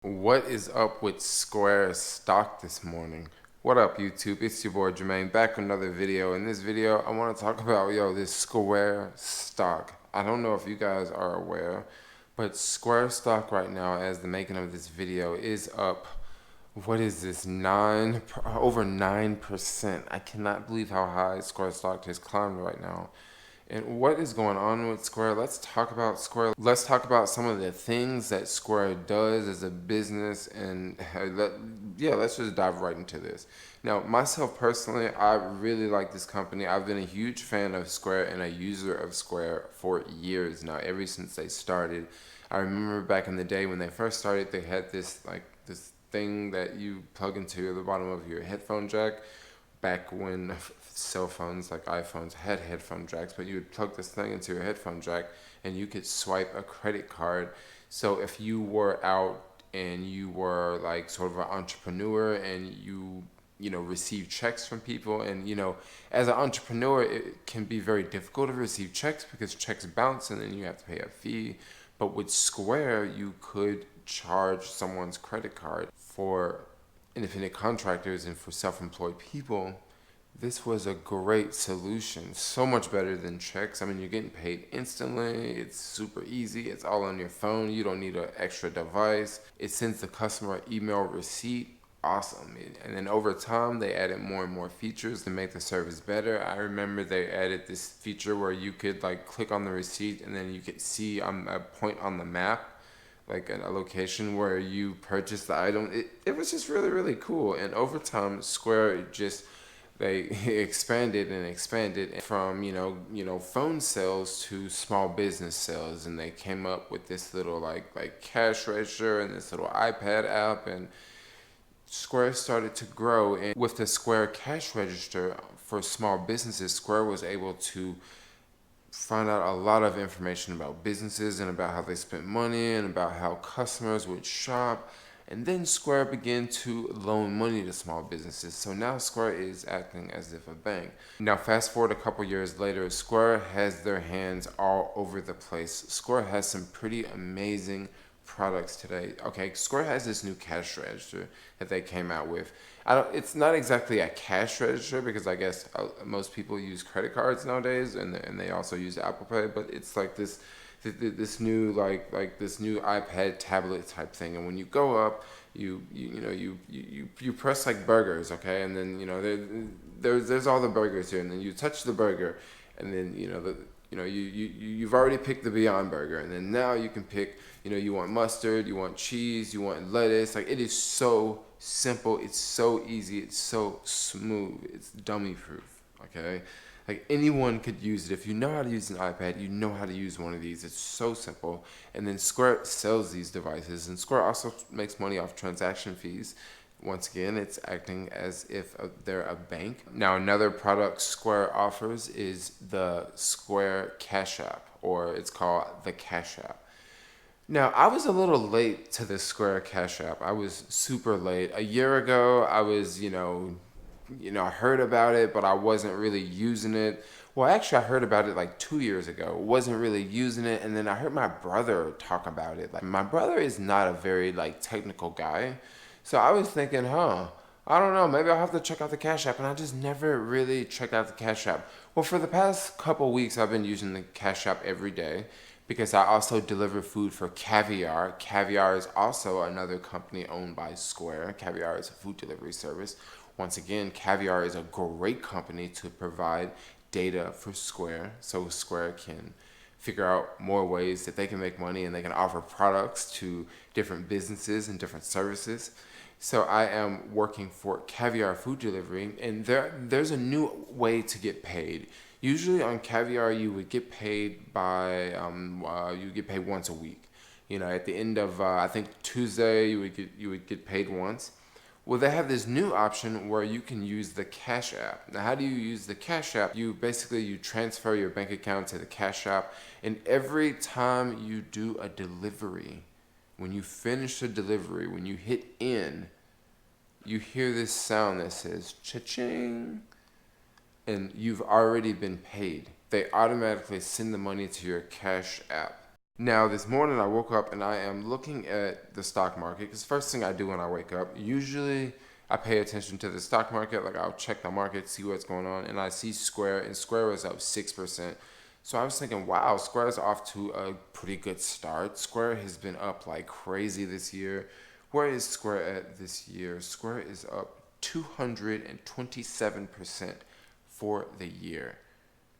What is up with Square stock this morning? What up, YouTube? It's your boy Jermaine back with another video. In this video, I want to talk about this Square stock. I don't know if you guys are aware, but Square stock right now, as the making of this video, is up. What is this? Over 9%. I cannot believe how high Square stock has climbed right now. And what is going on with Square? Let's talk about Square. Let's talk about some of the things that Square does as a business. And let's just dive right into this. Now, myself personally, I really like this company. I've been a huge fan of Square and a user of Square for years now, ever since they started. I remember back in the day when they first started, they had this thing that you plug into the bottom of your headphone jack back when cell phones like iPhones had headphone jacks, but you would plug this thing into your headphone jack and you could swipe a credit card. So if you were out and you were like sort of an entrepreneur and you receive checks from people, and as an entrepreneur it can be very difficult to receive checks because checks bounce and then you have to pay a fee. But with Square you could charge someone's credit card. For independent contractors and for self-employed people, this was a great solution. So much better than checks. I mean, you're getting paid instantly. It's super easy. It's all on your phone. You don't need an extra device. It sends the customer email receipt. Awesome. And then over time, they added more and more features to make the service better. I remember they added this feature where you could like click on the receipt and then you could see a point on the map, like a location where you purchased the item. It was just really, really cool. And over time, Square just they expanded and expanded from phone sales to small business sales, and they came up with this little like cash register and this little iPad app, and Square started to grow. And with the Square cash register for small businesses, Square was able to find out a lot of information about businesses and about how they spent money and about how customers would shop. And then Square began to loan money to small businesses. So now Square is acting as if a bank. Now fast forward a couple years later, Square has their hands all over the place. Square has some pretty amazing products today. Okay, Square has this new cash register that they came out with. It's not exactly a cash register because I guess most people use credit cards nowadays, and they also use Apple Pay. But it's like this new this new iPad tablet type thing, and when you go up, you press like burgers, okay, and then there's all the burgers here, and then you touch the burger, and then you've already picked the Beyond Burger, and then now you can pick, you want mustard, you want cheese, you want lettuce. Like, it is so simple, it's so easy, it's so smooth, it's dummy proof, okay? Like, anyone could use it. If you know how to use an iPad, you know how to use one of these. It's so simple. And then Square sells these devices, and Square also makes money off transaction fees. Once again, it's acting as if they're a bank. Now, another product Square offers is the Square Cash App, or it's called the Cash App. Now, I was a little late to the Square Cash App. I was super late. A year ago, I was, I heard about it, but I wasn't really using it. Well, actually, I heard about it like 2 years ago. Wasn't really using it, and then I heard my brother talk about it. Like, my brother is not a very technical guy, so I was thinking, I don't know, maybe I'll have to check out the Cash App, and I just never really checked out the Cash App. Well, for the past couple weeks, I've been using the Cash App every day because I also deliver food for Caviar. Caviar is also another company owned by Square. Caviar is a food delivery service. Once again, Caviar is a great company to provide data for Square, so Square can figure out more ways that they can make money and they can offer products to different businesses and different services. So I am working for Caviar Food Delivery, and there's a new way to get paid. Usually on Caviar, you would get paid by you get paid once a week. At the end of I think Tuesday, you would get paid once. Well, they have this new option where you can use the Cash App. Now, how do you use the Cash App? You transfer your bank account to the Cash App, and every time you do a delivery, when you finish the delivery, when you hit in, you hear this sound that says cha-ching, and you've already been paid. They automatically send the money to your Cash App. Now, this morning I woke up and I am looking at the stock market because first thing I do when I wake up, usually I pay attention to the stock market. Like I'll check the market, see what's going on, and I see Square, and Square was up 6%. So I was thinking, wow, Square is off to a pretty good start. Square has been up like crazy this year. Where is Square at this year? Square is up 227% for the year.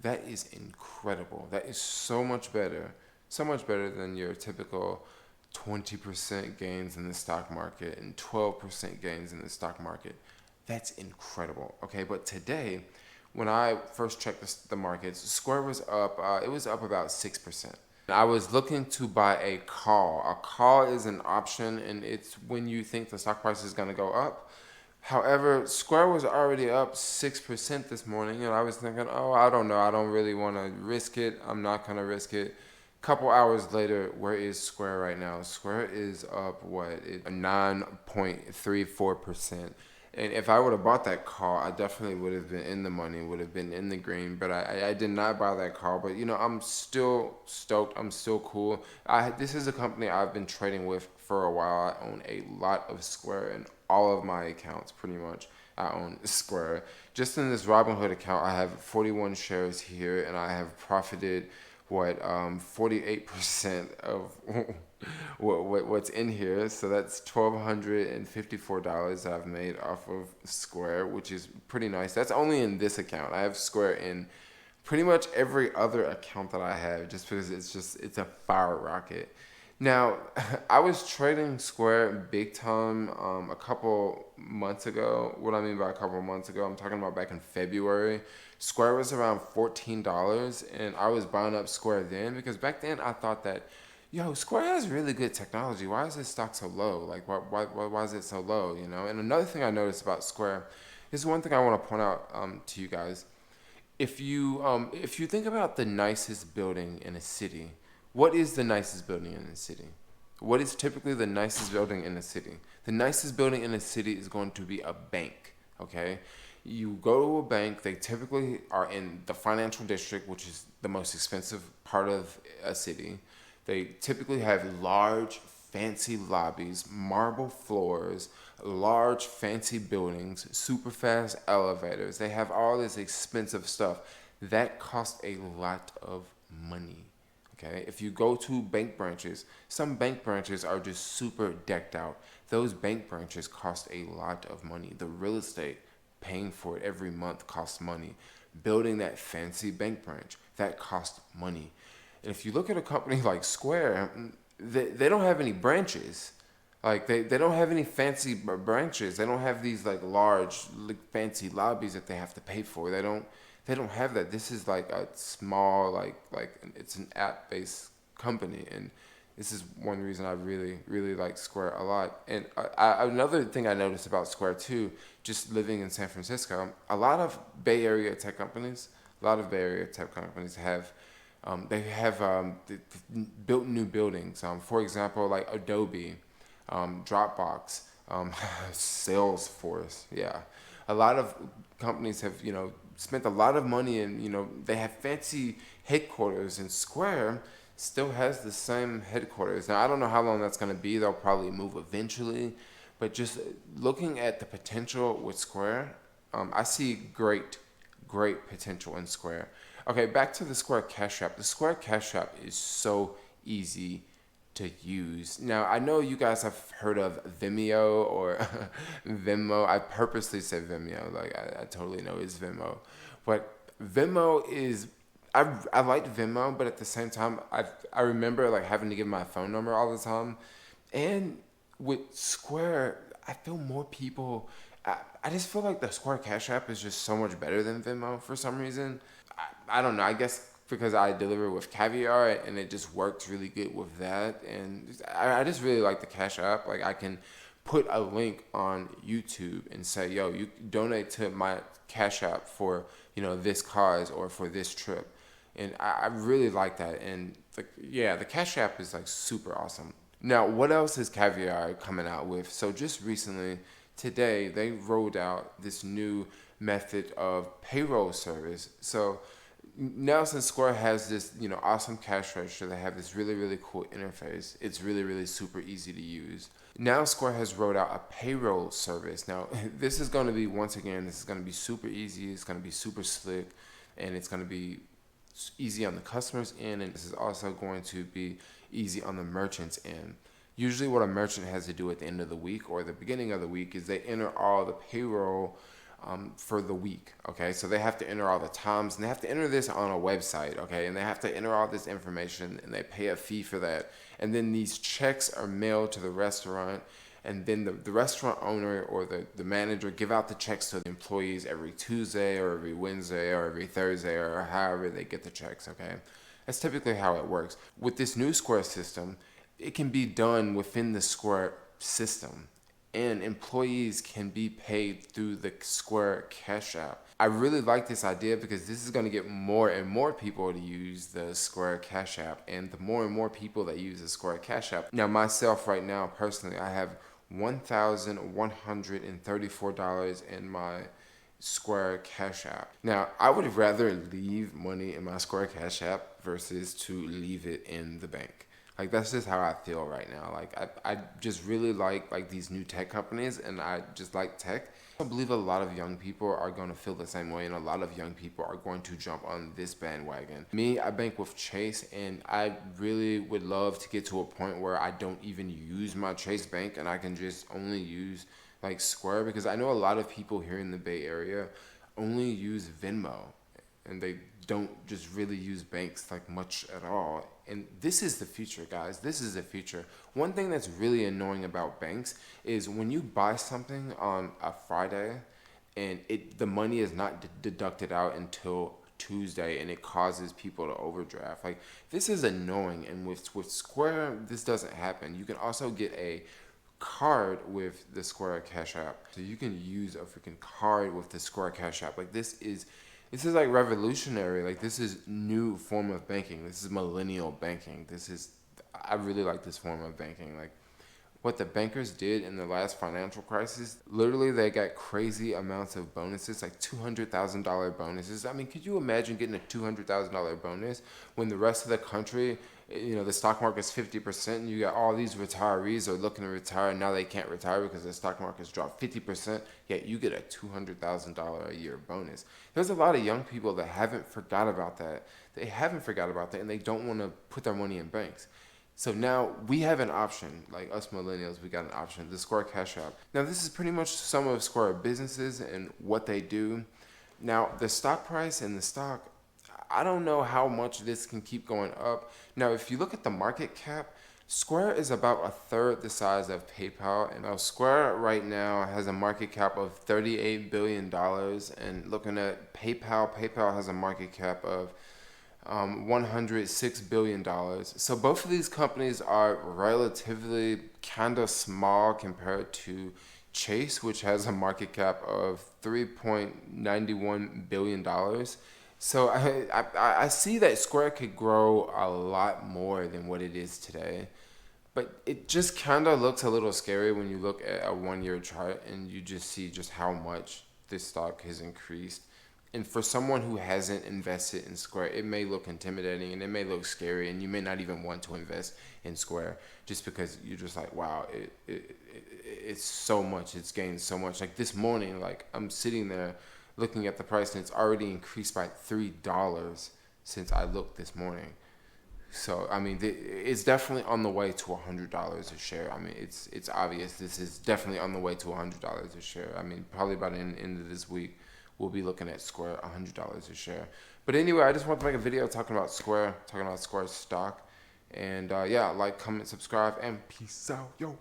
That is incredible. That is so much better than your typical 20% gains in the stock market and 12% gains in the stock market. That's incredible. Okay, but today, when I first checked the markets, Square was up, it was up about 6%. I was looking to buy a call. A call is an option, and it's when you think the stock price is going to go up. However, Square was already up 6% this morning, and I was thinking, oh, I don't know. I don't really want to risk it. I'm not going to risk it. Couple hours later, where is Square right now? Square is up, 9.34%. And if I would have bought that call, I definitely would have been in the money, would have been in the green. But I did not buy that call. But, I'm still stoked. I'm still cool. This is a company I've been trading with for a while. I own a lot of Square in all of my accounts, pretty much. I own Square. Just in this Robinhood account, I have 41 shares here, and I have profited 48% of what's in here. So that's $1,254 that I've made off of Square, which is pretty nice. That's only in this account. I have Square in pretty much every other account that I have, just because it's a fire rocket. Now, I was trading Square big time a couple months ago. What I mean by a couple months ago, I'm talking about back in February. Square was around $14, and I was buying up Square then because back then I thought that, Square has really good technology. Why is this stock so low? Like, why is it so low? And another thing I noticed about Square is one thing I want to point out to you guys. If you think about the nicest building in a city, what is the nicest building in a city? What is typically the nicest building in a city? The nicest building in a city is going to be a bank, okay? You go to a bank, they typically are in the financial district, which is the most expensive part of a city. They typically have large, fancy lobbies, marble floors, large, fancy buildings, super fast elevators. They have all this expensive stuff. That costs a lot of money. Okay, if you go to bank branches, some bank branches are just super decked out. Those bank branches cost a lot of money. The real estate, paying for it every month costs money. Building that fancy bank branch, that costs money. And if you look at a company like Square, they don't have any branches. Like they don't have any fancy branches. They don't have these like large fancy lobbies that they have to pay for. They don't have that. This is like a small like it's an app based company, and this is one reason I really like Square a lot. And another thing I noticed about Square too, just living in San Francisco, a lot of Bay Area tech companies have built new buildings. For example, like Adobe, Dropbox, Salesforce. Yeah, a lot of companies have spent a lot of money, and they have fancy headquarters. And Square still has the same headquarters. Now I don't know how long that's going to be. They'll probably move eventually, but just looking at the potential with Square, I see great potential in Square. Okay, back to the Square Cash App. The Square Cash App is so easy to use. Now, I know you guys have heard of Vimeo or Venmo. I purposely said Vimeo. Like, I totally know it's Venmo. But Venmo is, I liked Venmo, but at the same time, I remember like having to give my phone number all the time. And with Square, I feel more people, I just feel like the Square Cash App is just so much better than Venmo for some reason. I don't know. I guess because I deliver with Caviar and it just works really good with that. And I just really like the Cash App. Like I can put a link on YouTube and say, yo, you donate to my Cash App for, this cause or for this trip. And I really like that. And the Cash App is like super awesome. Now, what else is Caviar coming out with? So just recently, today, they rolled out this new method of payroll service. So Now since Square has this, awesome cash register, they have this really, really cool interface. It's really, really super easy to use. Now Square has rolled out a payroll service. Now this is going to be, once again, this is going to be super easy. It's going to be super slick, and it's going to be easy on the customer's end, and this is also going to be easy on the merchant's end. Usually what a merchant has to do at the end of the week or the beginning of the week is they enter all the payroll for the week. Okay, so they have to enter all the times, and they have to enter this on a website. Okay, and they have to enter all this information, and they pay a fee for that. And then these checks are mailed to the restaurant, and then the restaurant owner or the manager give out the checks to the employees every Tuesday or every Wednesday or every Thursday or however they get the checks. Okay, that's typically how it works. With this new Square system, it can be done within the Square system, and employees can be paid through the Square Cash App. I really like this idea because this is going to get more and more people to use the Square Cash App, and the more and more people that use the Square Cash App. Now myself right now personally, I have $1,134 in my Square Cash App. Now, I would rather leave money in my Square Cash App versus to leave it in the bank. Like, that's just how I feel right now. Like, I just really like these new tech companies, and I just like tech. I believe a lot of young people are going to feel the same way, and a lot of young people are going to jump on this bandwagon. Me, I bank with Chase, and I really would love to get to a point where I don't even use my Chase bank, and I can just only use like Square, because I know a lot of people here in the Bay Area only use Venmo, and they don't just really use banks like much at all. And this is the future, guys. This is the future. One thing that's really annoying about banks is when you buy something on a Friday and the money is not deducted out until Tuesday, and it causes people to overdraft. Like, this is annoying, and with Square, this doesn't happen. You can also get a card with the Square Cash App. So you can use a freaking card with the Square Cash App. Like, this is like revolutionary. Like, this is new form of banking. This is millennial banking. I really like this form of banking. Like, what the bankers did in the last financial crisis, literally they got crazy amounts of bonuses, like $200,000 bonuses. I mean, could you imagine getting a $200,000 bonus when the rest of the country, the stock market's 50%, and you got all these retirees are looking to retire, and now they can't retire because the stock market's dropped 50%, yet you get a $200,000 a year bonus. There's a lot of young people that haven't forgot about that. They haven't forgot about that, and they don't want to put their money in banks. So now we have an option, like us millennials, we got an option, the Square Cash App. Now this is pretty much some of Square businesses and what they do. Now the stock price and the stock, I don't know how much this can keep going up. Now if you look at the market cap, Square is about a third the size of PayPal, and Square right now has a market cap of $38 billion, and looking at PayPal has a market cap of $106 billion. So both of these companies are relatively kind of small compared to Chase, which has a market cap of $3.91 billion. So I see that Square could grow a lot more than what it is today. But it just kind of looks a little scary when you look at a 1-year chart and you just see just how much this stock has increased. And for someone who hasn't invested in Square, it may look intimidating and it may look scary, and you may not even want to invest in Square just because you're just like, wow, it's so much, it's gained so much. Like this morning, like I'm sitting there looking at the price, and it's already increased by $3 since I looked this morning. So I mean, it's definitely on the way to $100 a share. I mean, it's obvious this is definitely on the way to $100 a share. I mean, probably by the end of this week, we'll be looking at Square $100 a share. But anyway, I just want to make a video talking about Square stock. And yeah, like, comment, subscribe, and peace out, yo.